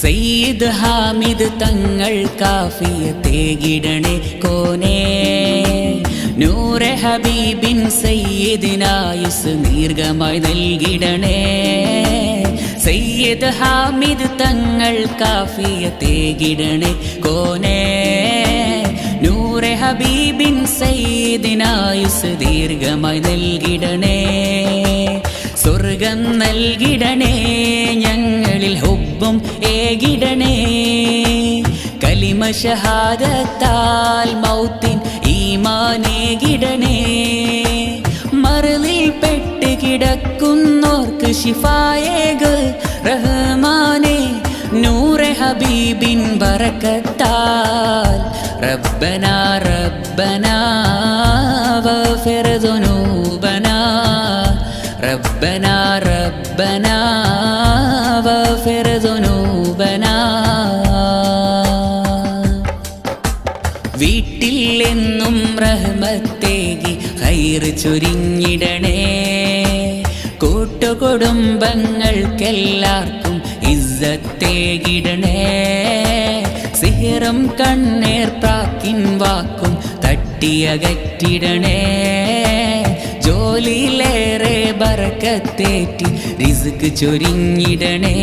സയ്യിദ് ഹാമിദ് തങ്ങൾ കാഫിയത്തേകിടണേ കോനേ നൂറെ ഹബീബിൻ സയ്യിദിനായുസ് ദീർഘമായി നൽകിടണേ സയ്യിദ് ഹാമിദ് തങ്ങൾ കാഫിയത്തേകിടണേ കോനേ നൂറെ ഹബീബിൻ സയ്യിദിനായുസ് ദീർഘമായി നൽകിടണേ സ്വർഗം നൽകിടണേ ഞങ്ങളിൽ ഹുബ്ബും ഏകിടണേ കലിമ ഷഹാദത്താൽ മൗത്തിൻ ഈമാനേകിടണേ മറലിൽ പെട്ട് കിടക്കുന്നോർക്ക് ശിഫായേക റഹ്മാനേ നൂറെ ഹബീബിൻ ബറക്കത്താൽ റബ്ബനാ റബ്ബനാ വഗ്ഫിർ ദുനൂബനാ ربنا ربنا واغفر ذنوبنا വീട്ടിൽ എന്നും റഹ്മത്തേകി ഖൈർ ചൊരിഞ്ഞിടണേ കൂട്ടുകുടുംബങ്ങൾക്കെല്ലാവർക്കും ഇസ്സത്തേകിടണേ സിഹറും കണ്ണേർ പ്രാക്കിൻ വാക്കും തട്ടിയകറ്റിടണേ ജോലിയിലേറെ ബറക്കത്തേറ്റി റിസ്ക് ചൊരിഞ്ഞിടണേ